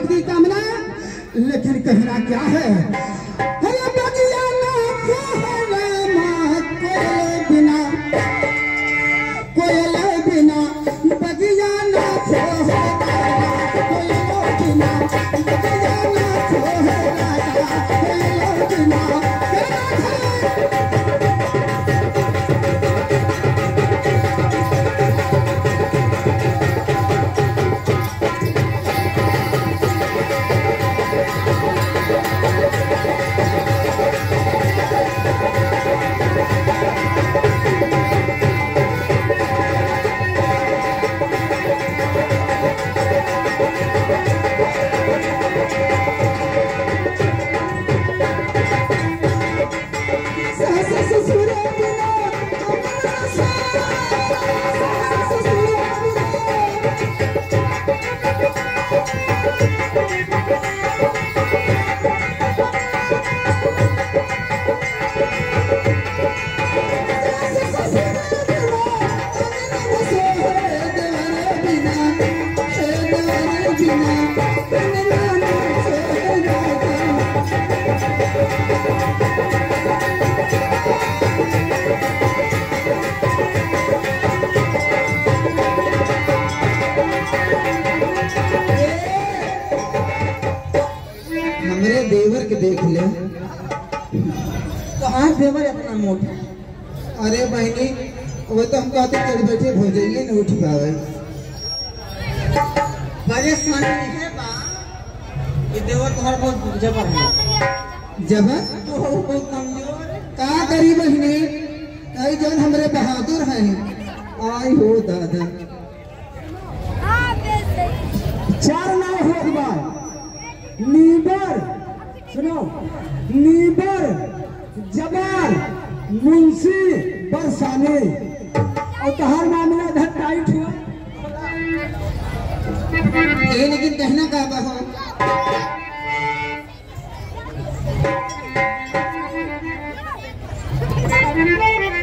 की कामना, लेकिन कहना क्या है, अरे बगिया ना कोयल बिना, कोयल बिना बगिया ना कोयल बिना, बगिया ना कोयल बिना। हमरे देवर के देख ले, कहाँ देवर इतना मोटा? अरे बहनी वो तो हम कहते चढ़ बैठे हो जाइए न उठ पावे। परेशानी है बा, ये देवर तो हर बहुत जबर है, जबर तो बहुत कमजोर है। का करी बहनी, आई जन हमरे बहादुर हैं, आई हो दादा। चार नाम हो अखबार, नीबर, सुनो, नीबर, जबार, मुंशी, बरसाने, और तहार मामला इधर टाइट हुआ। ये लेकिन कहना का हो,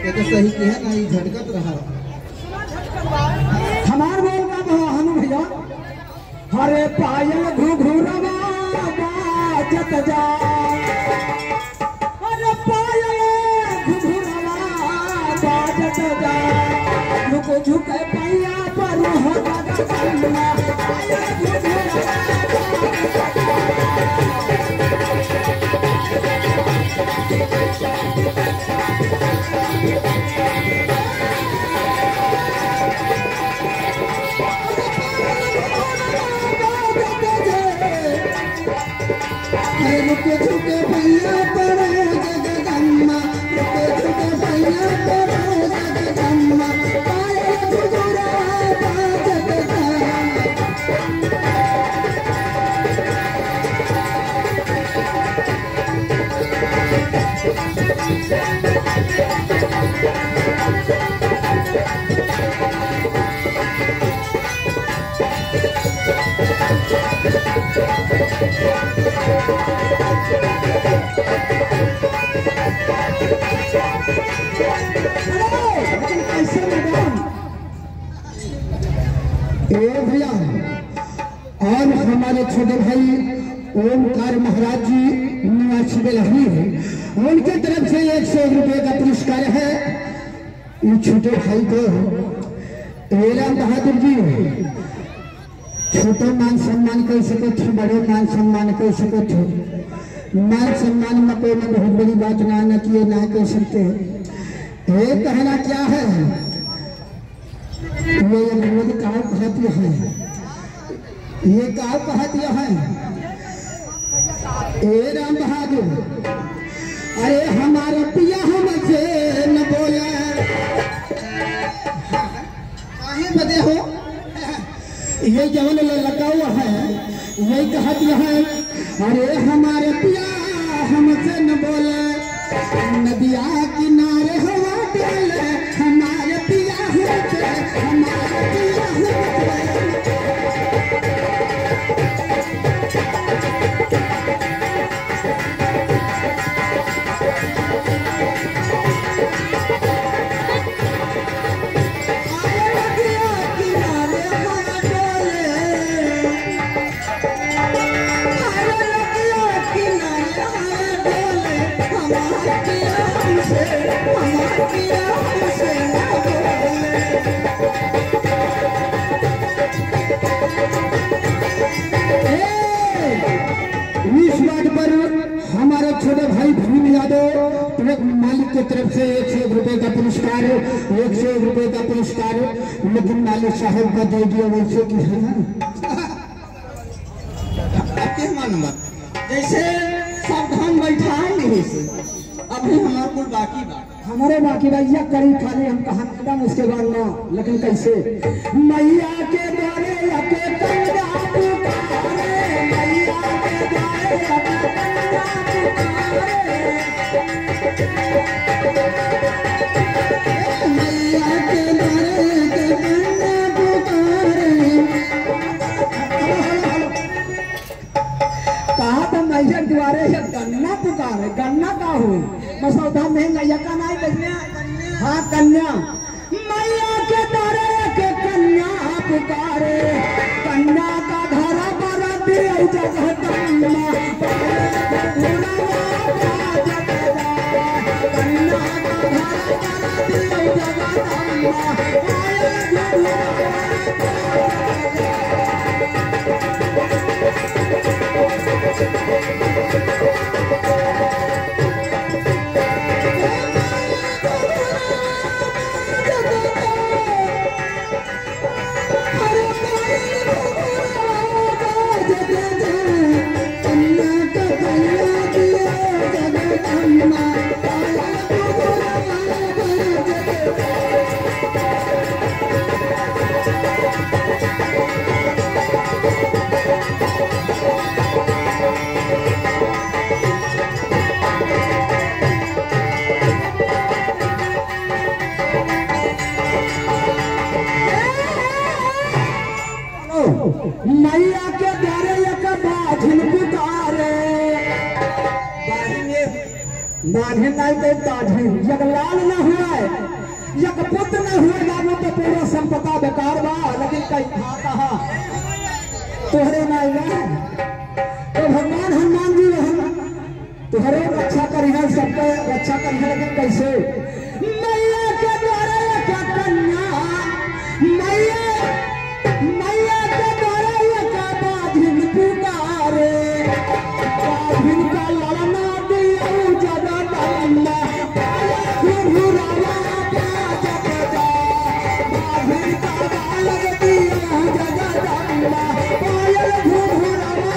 ये तो सही की है ना, ये झटकत रहा। हमार बोल का हो हनु भैया, हरे पायल घुघुरवा बाजत जा, हरे पायल घुघुरवा बाजत जा, झुक झुक पैया पर हो गगनमा, पायल घुघुरवा रुके झुके भैया पर जगदम्मा, रुके झुके भैया पर जगदम्मा, पायल घुघुरवा बाजत जा। भैया और हमारे छोटे भाई ओमकार महाराज जी निवासी बेलहरी है, उनके तरफ से 100 रुपये का पुरस्कार है। ये छोटे भाई को राम बहादुर जी छोटे मान सम्मान कर सके थे, बड़े मान सम्मान कर सके थे। मान सम्मान में कोई बहुत बड़ी बात ना किए ना कह सकते। ये कहना क्या है, ये अनुरोध कहा कहती है, ये कहा कहती है, ए राम बहादुर, अरे हमारे पिया हमसे न बोले, काहे बदे हो, ये जवन लगा हुआ है, ये कहती है, अरे हमारे पिया हमसे न बोले, नदिया किनारे हवा डाले, हमारे पिया हमसे, हमारे पिया हमसे। दो तो मालिक की तरफ से 101 रुपए का पुरस्कार, 101 रुपए का पुरस्कार, लेकिन मालिक साहब का दे दिया वैसे की है ना। जैसे सावधान बैठा नहीं से अभी हमारे कुल बाकी बा हमारे बाकी भैया करी खाली हम कहा एकदम उसके बाद ना, लेकिन कैसे मैया के द्वारे के कंगा पुकारे, मैया के द्वारे कंगा पुकारे, मैया के द्वारे कंगा पुकारे। कहा तो मैया द्वारे गन्ना पुकारे, गन्ना का हुई मसौदा में मैया का नहीं बजने। हाँ कन्या, मैया के द्वारे के कन्या पुकारे, कन्या का धारा पर दिया जगह कन्या, कन्या का धारा पर दिया जगह मैया के द्वारे एक बाधिन पुकारे, बाधिन नहीं तो ताधिन, एक लाल न हुआ, एक पुत्र न हुए बाबू तो पूरा संपदा बेकार बा, लेकिन कहा तोहरे नहीं ना तो भगवान हनुमान जी रहे तुहरे रक्षा करी है, सबके रक्षा करी है, लेकिन कैसे मैया के द्वारे एक कन्या, मैया के द्वारा एक बाधिन पुकारे, बाधिन का लड़ना दिया जगदम्बा, घुघुरावा जगदा, बाधिन का बालक दिया जगदम्बा, पायल घुघुरावा।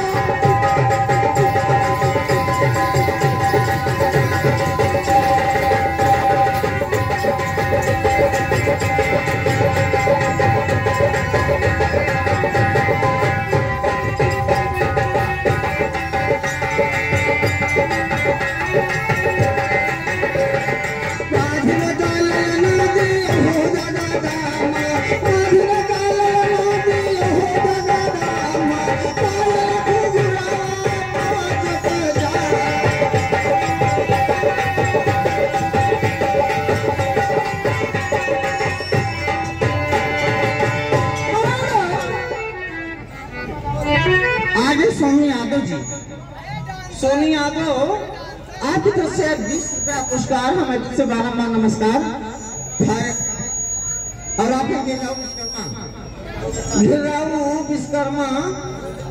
सोनी यादव जी, सोनी यादव आपकी तरफ से 20 रुपया पुरस्कार, हमारी तरफ से बारम्बार नमस्कार। और आप विश्वकर्मा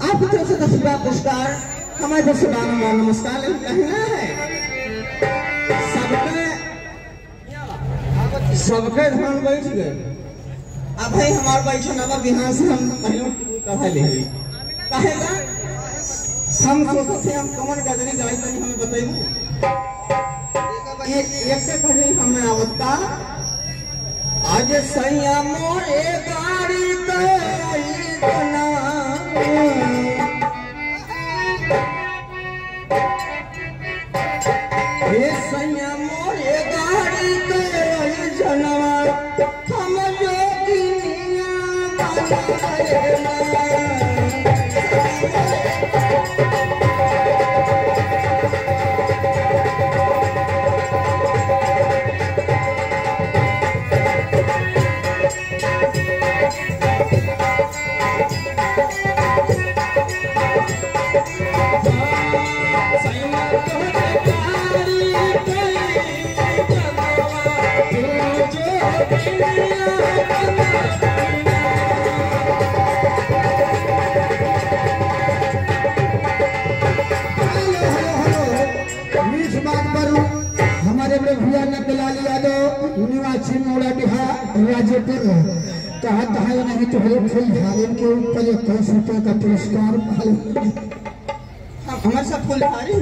आपकी तरफ से 10 रुपया पुरस्कार, हमारी तरफ से बारम्बार नमस्कार। कहना है सबके ध्यान बैठ गए, अब भाई हमारे बैठन अब बिहार से हम पहले कहा ले कहेगा हम सोचते हम कमर गजनी गाड़ी तनी हमें बताइए एक से पहले हमें आवता आज सैया मोरे गाड़ी तो आई बना हे सैया मोरे गाड़ी तो आई जनवा हम जोगिनिया बना बात करूं मोड़ा बिहा राजेपुर कहा कहा नहीं तो फुलझारी के ऊपर 21 रुपये का पुरस्कार हमारे साथ फुलझारी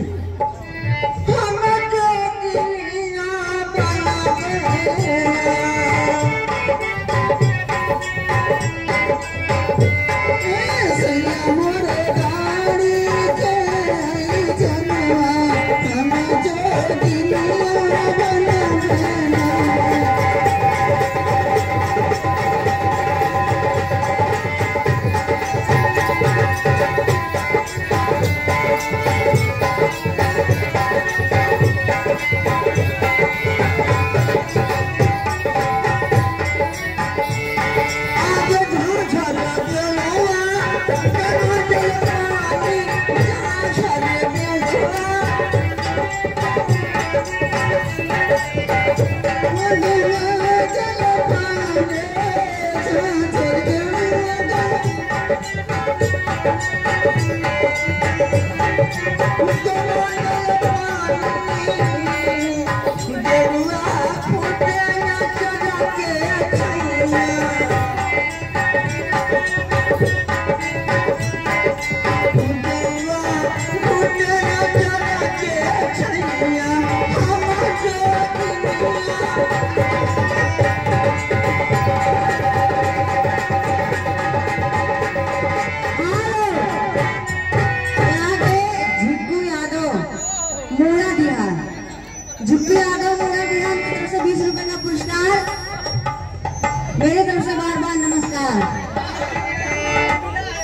मेरे तरफ से बार बार नमस्कार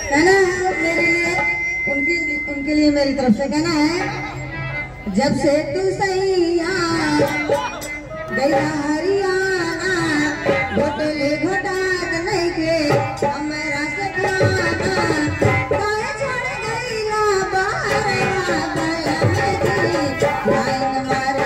कहना है मेरे लिए उनके लिए मेरी तरफ से कहना है जब से तू सैया गया हरियाणा घोटले घोटात नहीं के हमारा से गाना छोड़ गई ला बाहर लाइन मारे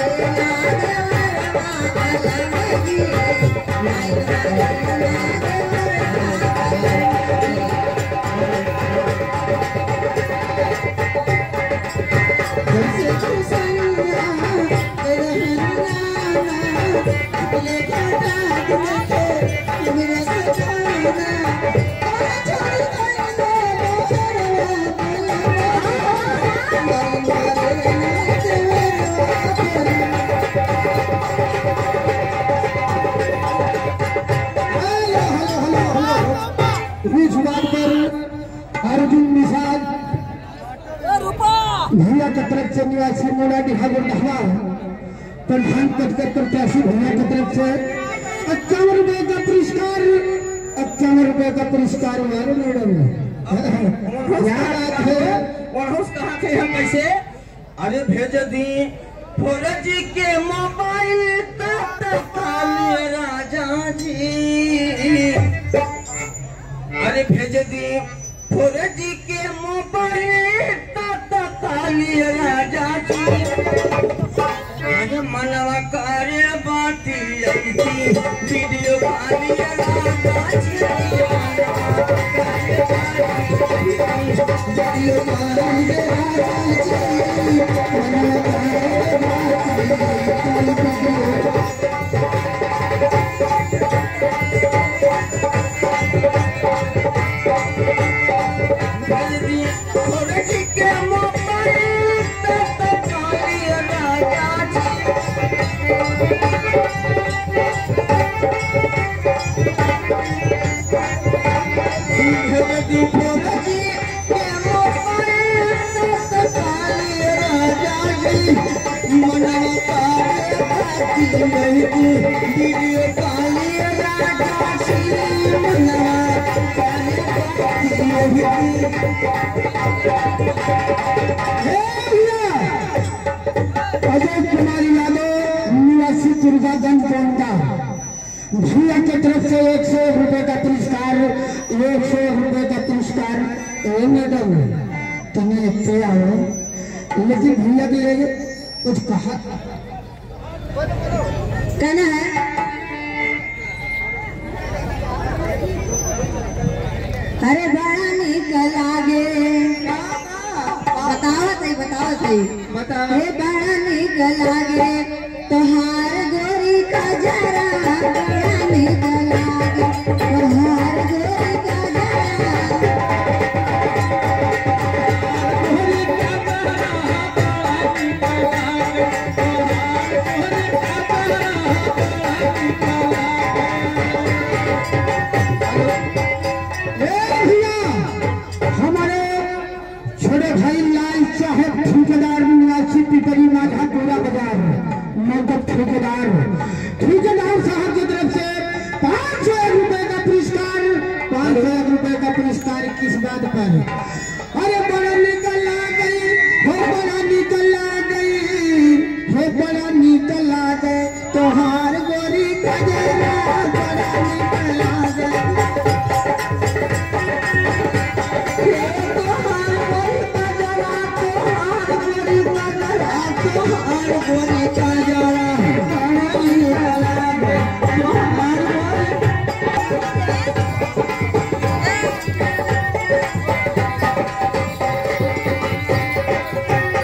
अर्जुन निषाद भैया की तरफ से निवासी मोड़ा बिहार प्रधान पद के प्रत्याशी भैया की तरफ से 51 रुपए का पुरस्कार 51 रुपए का पुरस्कार हमारे मैडम कहाँ थे हम कैसे अरे भेज दी फौजी के मोबाइल राजा जी अरे भेज दी फौजी के मोबाइल राजा जी अरे मनवा कार्य बाती वीडियो अजय कुमार यादव निवासी दुर्गागंज गोंडा भैया की तरफ से 101 रुपए का पुरस्कार 101 रुपए का पुरस्कार मैडम तुम्हें इतने आओ लेकिन भैया के लिए कुछ कहा कहना है अरे बड़ा निकल आगे बताओ सही अरे बड़ा निकल आगे तोहार गोरी का जरा पर। अरे बड़ा निकल आ गई हो, बड़ा निकल आ गई हो, बड़ा निकल आ गए तोहार गोरी गजरा, बड़ा निकल आ गए।